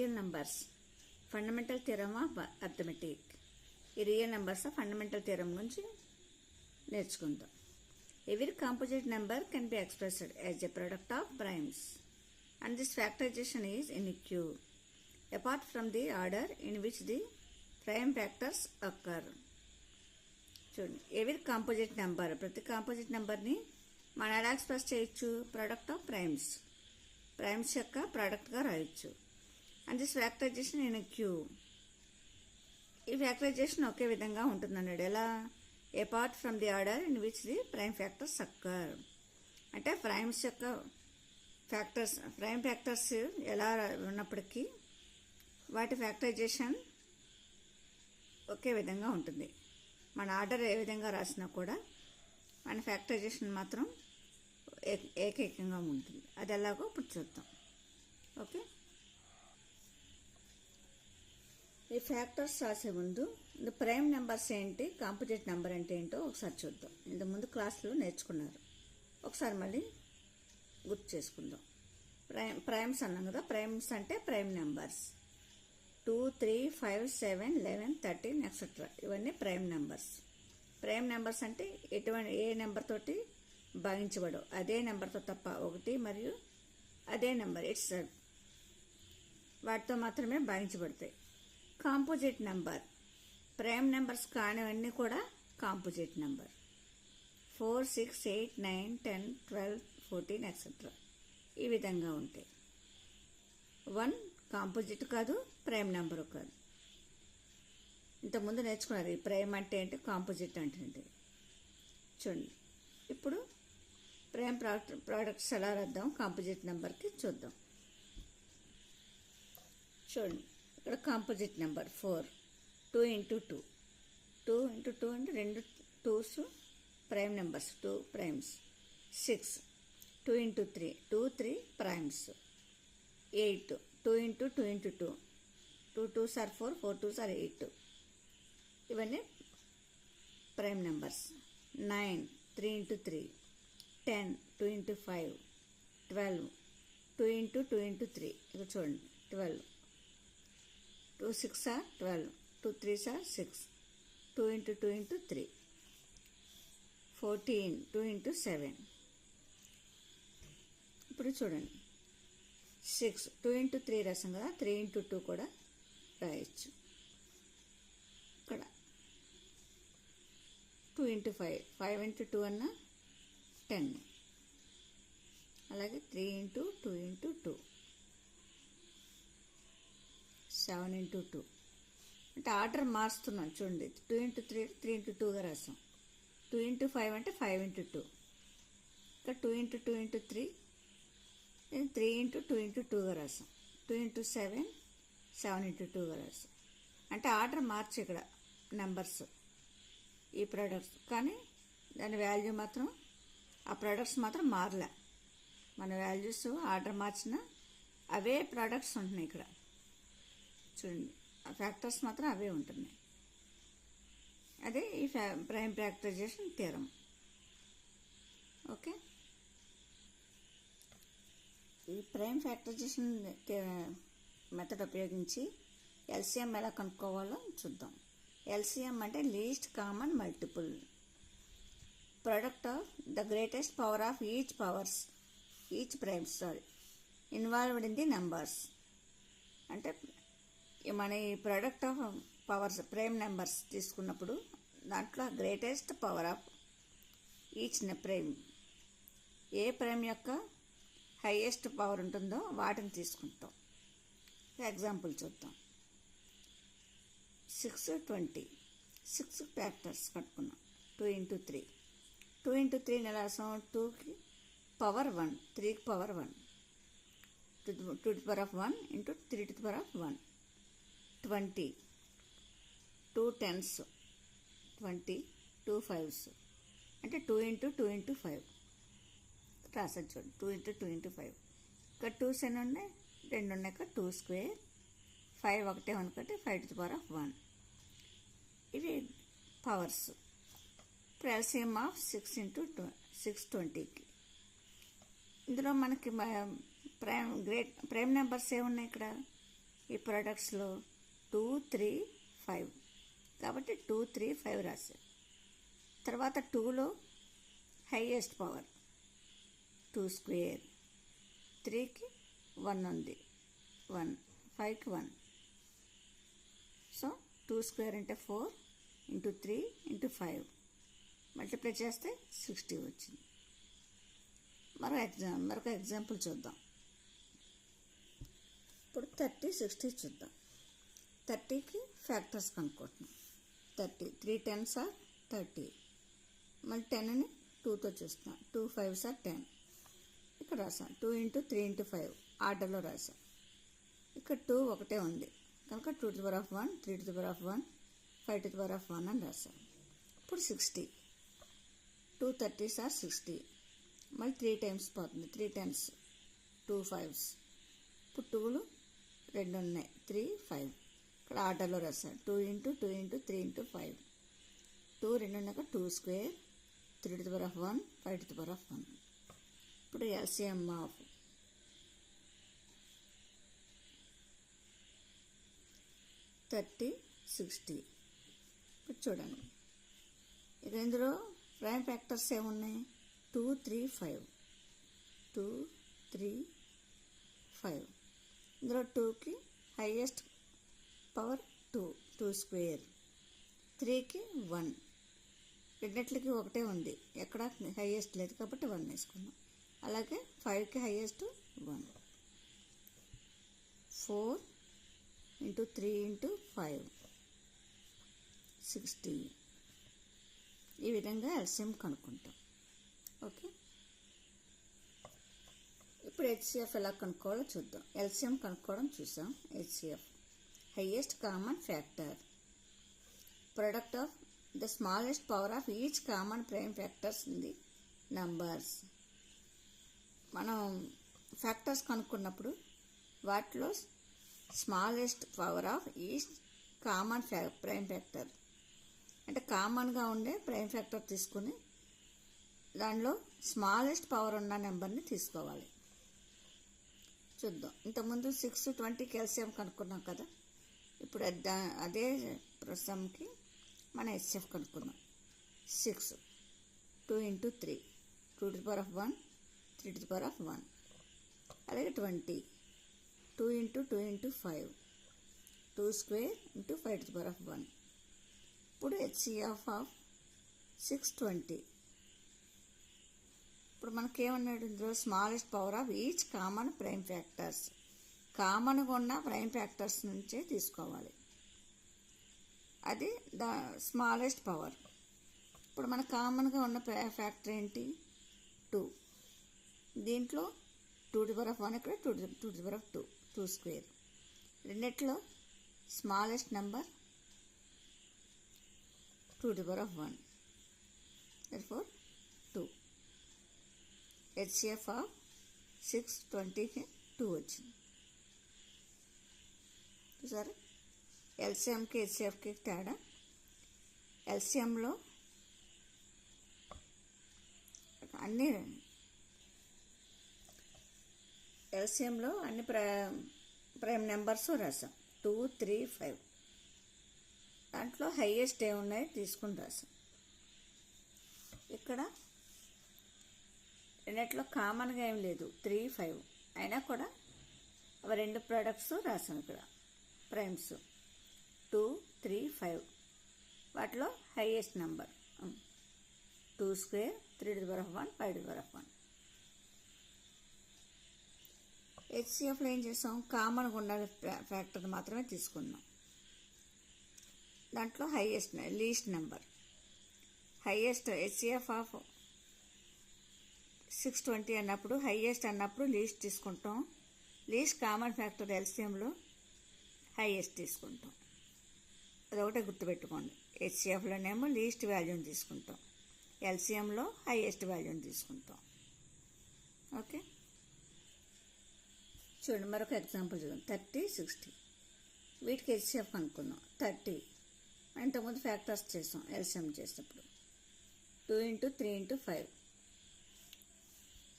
Real numbers fundamental theorem of arithmetic. ఈ real numbers fundamental theorem గురించి నేర్చుకుందాం. Every composite number can be expressed as a product of primes and this factorisation is unique apart from the order in which the prime factors occur. చూడండి, every composite number, ప్రతి composite నెంబర్ని మనం ఎలా express చేయొచ్చు? Product of primes, primes యొక్క ప్రోడక్ట్గా రాయొచ్చు. And this factorisation unique, ఈ ఫ్యాక్టరైజేషన్ ఒకే విధంగా ఉంటుందన్నాడు. ఎలా? Apart from the order in which the prime factors occur. అంటే ప్రైమ్స్ యొక్క ప్రైమ్ ఫ్యాక్టర్స్ ఎలా ఉన్నప్పటికీ వాటి ఫ్యాక్టరైజేషన్ ఒకే విధంగా ఉంటుంది. మన ఆర్డర్ ఏ విధంగా రాసినా కూడా మన ఫ్యాక్టరైజేషన్ మాత్రం ఏకైకంగా ఉంటుంది. అది ఎలాగో ఇప్పుడు చూద్దాం. ఓకే, ఈ ఫ్యాక్టర్స్ రాసే ముందు ప్రైమ్ నెంబర్స్ ఏంటి, కాంపోజిట్ నెంబర్ అంటే ఏంటో ఒకసారి చూద్దాం. ఇంతకుముందు క్లాస్లో నేర్చుకున్నారు, ఒకసారి మళ్ళీ గుర్తు చేసుకుందాం. ప్రైమ్స్ అన్నాం కదా, ప్రైమ్స్ అంటే ప్రైమ్ నెంబర్స్ 2, 3, 5, 7, 11, 13 ఎక్సెట్రా, ఇవన్నీ ప్రైమ్ నెంబర్స్. ప్రైమ్ నెంబర్స్ అంటే ఏ నెంబర్ తోటి భాగించబడవు, అదే నెంబర్తో తప్ప, 1 మరియు అదే నెంబర్ ఇట్స్ వాటితో మాత్రమే భాగించబడతాయి. కాంపోజిట్ నెంబర్, ప్రైమ్ నెంబర్స్ కానివన్నీ కూడా కాంపోజిట్ నెంబర్. 4, 6, 8, 9, 10, 12, 14 ఎక్సెట్రా, ఈ విధంగా ఉంటాయి. 1 కాంపోజిట్ కాదు, ప్రైమ్ నెంబరు కాదు. ఇంతకుముందు నేర్చుకున్నారు ఈ ప్రైమ్ అంటే ఏంటి, కాంపోజిట్ అంటే ఏంటి. చూడండి, ఇప్పుడు ప్రైమ్ ప్రోడక్ట్స్ ఎలా రాద్దాం కాంపోజిట్ నెంబర్కి చూద్దాం. చూడండి, ఇక్కడ కాంపోజిట్ నెంబర్ 4, 2 into 2, 2 into 2 అంటే 2 2s prime numbers, 2 primes. 6, 2 into 3, 2 3 primes. 8, 2 into 2 into 2, 2 2s are 4, 4 2s are 8, ఇవన్నీ prime numbers. 9, 3 into 3, 10, 2 into 5, 12, 2 into 2 into 3, ఇక్కడ చూడండి 12, 2 6 are 12, 2 3s are 6, 2 into 2 into 3, 14, 2 into 7. ఇప్పుడు చూడండి 6, 2 into 3 రాసాం కదా, 3 into 2 కూడా రాయొచ్చు. ఇక్కడ 2 into 5, 5 into 2 అన్న 10, అలాగే 3 into 2 into 2, 7 into 2. అంటే ఆర్డర్ మారుస్తున్నాం. చూడండి, 2 into 3, 3 into 2గా రాసాం. 2 into 5 అంటే 5 into 2, ఇక్కడ 2 into 2 into 3, 3 into 2 into 2గా రాసాం. 2 into 7, 7 into 2గా రాసాం. అంటే ఆర్డర్ మార్చి ఇక్కడ నెంబర్స్ ఈ ప్రోడక్ట్స్, కానీ దాని వాల్యూ మాత్రం, ఆ ప్రోడక్ట్స్ మాత్రం మారలే. మన వాల్యూస్ ఆర్డర్ మార్చిన అవే ప్రోడక్ట్స్ ఉంటున్నాయి ఇక్కడ. చూడండి, ఆ ఫ్యాక్టర్స్ మాత్రం అవే ఉంటున్నాయి. అదే ఈ ప్రైమ్ ఫ్యాక్టరైజేషన్ థియరమ్. ఓకే, ఈ ప్రైమ్ ఫ్యాక్టరైజేషన్ మెథడ్ ఉపయోగించి ఎల్సిఎం ఎలా కనుక్కోవాలో చూద్దాం. ఎల్సిఎం అంటే least common multiple, product of the greatest power of each primes involved in the numbers. అంటే మన ఈ product of powers prime numbers తీసుకున్నప్పుడు దాంట్లో greatest power of each prime, A prime యొక్క హైయెస్ట్ పవర్ ఉంటుందో వాటిని తీసుకుంటాం. ఎగ్జాంపుల్ చూద్దాం. 6, 20, 6 ఫ్యాక్టర్స్ కట్టుకున్నాం. 2 into 3, 2 into 3 ఎలా రాసాం? 2కి పవర్ 1, 3కి power 1, 2 to the power of 1 into 3 to the power of 1. 20, 2 10s, 20, 2 5s, అంటే 2 into 2 into 5 రాసాను. చూడండి, 2 into 2 into 5. ఇక్కడ 2s ఎన్ని ఉన్నాయి? 2 ఉన్నాయి. ఇక్కడ 2 square, 5 ఒకటే అనుకుంటే 5 to the power of 1. ఇవి పవర్స్. ఇప్పుడు ఎల్సిఎం ఆఫ్ 6 into 6 20కి. ఇందులో మనకి ప్రైమ్ నెంబర్స్ ఏమున్నాయి ఇక్కడ? ఈ ప్రోడక్ట్స్లో 2, 3, 5 కాబట్టి 2, 3, 5 రాశారు. తర్వాత 2లో హైయెస్ట్ పవర్ 2 స్క్వేర్, 3కి 1 ఉంది, 1, 5కి 1. సో 2 స్క్వేర్ అంటే 4 ఇంటూ 3 ఇంటూ 5 మల్టిప్లై చేస్తే 60 వచ్చింది. మరొక ఎగ్జాంపుల్ చూద్దాం. ఇప్పుడు 30, 60 చూద్దాం. 30కి ఫ్యాక్టర్స్ కనుక్కుంటున్నాం. 30 3 10s are 30. మళ్ళీ 10ని 2తో చూస్తున్నాం. 2 5s are 10. ఇక్కడ రాసాం 2 ఇంటూ 3 ఇంటూ 5 ఆర్డర్లో రాసాం. ఇక్కడ 2 ఒకటే ఉంది కనుక 2 to the power of 1, 3 to the power of 1, 5 to the power of 1 అని రాసాం. ఇప్పుడు 60. 2 30s are 60. మళ్ళీ 3 టైమ్స్ పోతుంది. 3 10s, 2 5s. ఇప్పుడు 2లు 2 ఉన్నాయి, 3 5. ఇక్కడ ఆర్డర్లో రాసాను. 2 ఇంటూ 2 ఇంటూ 3 ఇంటూ 5. 2 2 ఉన్నాక 2 square, 3 to the power of 1, 5 to the power of 1. ఇప్పుడు ఎల్సిఎం ఆఫ్ 30, 60. ఇప్పుడు చూడండి, ఇక ఇందులో ప్రైమ్ ఫ్యాక్టర్స్ ఏమున్నాయి? 2 3 5, 2 3 5. ఇందులో 2కి హైయెస్ట్ పవర్ 2 స్క్వేర్, 3కి 1. రెండిట్లకి ఒకటే ఉంది, ఎక్కడ హైయెస్ట్ లేదు కాబట్టి 1 వేసుకున్నాం. అలాగే 5కి హైయెస్ట్ 1. 4 into 3 into 5 60. ఈ విధంగా ఎల్సిఎం కనుక్కుంటాం. ఓకే, ఇప్పుడు హెచ్సిఎఫ్ ఎలా కనుక్కోవాలో చూద్దాం. ఎల్సిఎం కనుక్కోవడం చూసాం. HCF highest common factor, product of the smallest power of each common prime factors in the numbers. మనం ఫ్యాక్టర్స్ కనుక్కున్నప్పుడు వాటిలో smallest power of each common prime factor అంటే కామన్గా ఉండే ప్రైమ్ ఫ్యాక్టర్ తీసుకుని దానిలో స్మాలెస్ట్ పవర్ ఉన్న నెంబర్ని తీసుకోవాలి. చూద్దాం. ఇంతకుముందు 6 20కి ఎల్సిఎం కనుక్కున్నాం కదా. ఇప్పుడు అదే ప్రస్తుతంకి మన HCF కనుక్కున్నాం. 6 2 into 3, 2 to the power of 1, 3 to the power of 1. అలాగే 20 2 into 2 into 5, 2 square into 5 to the power of 1. ఇప్పుడు హెచ్సిఎఫ్ ఆఫ్ 620. ఇప్పుడు మనకేమన్నాడు ఇందులో? Smallest power of each common prime factors. కామన్గా ఉన్న ప్రైమ్ ఫ్యాక్టర్స్ నుంచే తీసుకోవాలి, అది ద స్మాలెస్ట్ పవర్. ఇప్పుడు మన కామన్గా ఉన్న ఫ్యాక్టర్ ఏంటి? 2. దీంట్లో 2 to the power of 1, ఇక్కడ 2 to the power of 2, 2 square. రెండిట్లో smallest number 2 to the power of 1, therefore 2. HCF of 620కి 2 వచ్చింది. చూసారా ఎల్సిఎంకి హెచ్సిఎఫ్కి తేడా? ఎల్సిఎంలో అన్ని ప్రైమ్ నెంబర్స్ రాసాం. 2 3 5. దాంట్లో హైయెస్ట్ ఏమున్నాయో తీసుకుని రాసాం. ఇక్కడ రెండిట్లో కామన్గా ఏం లేదు, 3 5. అయినా కూడా అవి రెండు ప్రోడక్ట్స్ రాసాం. ఇక్కడ ప్రైమ్స్ 2 3 5. వాటిలో highest number 2 square, 3 to the power of 1, 5 to the power of 1. హెచ్సిఎఫ్లో ఏం చేసాం? కామన్గా ఉండాలి ఫ్యాక్టర్ మాత్రమే తీసుకున్నాం. దాంట్లో highest least number, highest HCF of 620 అన్నప్పుడు హైయెస్ట్ అన్నప్పుడు లీస్ట్ తీసుకుంటాం. లీస్ట్ కామన్ ఫ్యాక్టర్ ఎల్సిఎంలో హైయెస్ట్ తీసుకుంటాం. అదొకటే గుర్తుపెట్టుకోండి. హెచ్సిఎఫ్లోనేమో లీస్ట్ వాల్యూని తీసుకుంటాం, ఎల్సిఎంలో హైయెస్ట్ వాల్యూని తీసుకుంటాం. ఓకే, చూడండి మరొక ఎగ్జాంపుల్ చూద్దాం. 30 60. వీటికి హెచ్సిఎఫ్ కనుక్కుందాం. 30 ఇంతకుముందు ఫ్యాక్టర్స్ చేసాం ఎల్సిఎం చేసినప్పుడు. 2 into 3 into 5.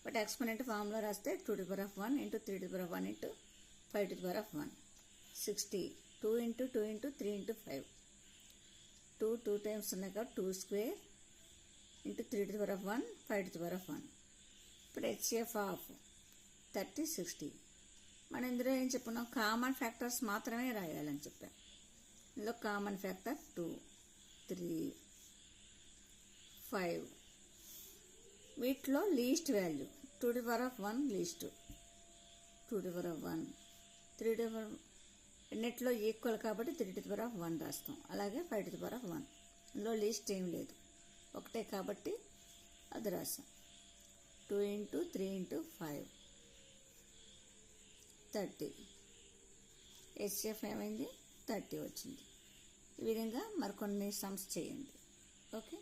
But exponent formula రాస్తే 2 to the power of 1 into 3 to the power of 1 into 5 to the power of 1. 60. 2 into 2 into 3 into 5. 2 times ఉన్నాయి కాబట్టి 2 square into 3 to the power of 1, 5 to the power of 1. ఇప్పుడు HCF of 30, 60. మనం ఇందులో ఏం చెప్పుకున్నాం, common factors మాత్రమే రాయాలని చెప్పాం. ఇందులో కామన్ ఫ్యాక్టర్ 2, 3, 5. వీటిలో least value 2 to the power of 1 least, 2 to the power of 1, 3 to the power ఎన్నిట్లో equal కాబట్టి 3 to the power of 1 రాస్తాం. అలాగే 5 to the power of 1. ఇందులో లీస్ట్ ఏం లేదు, ఒకటే కాబట్టి అది రాస్తాం. 2 into 3 into 5, 30. HCF ఏమైంది, 30 వచ్చింది. ఈ విధంగా మరికొన్ని సమ్స్ చేయండి. ఓకే.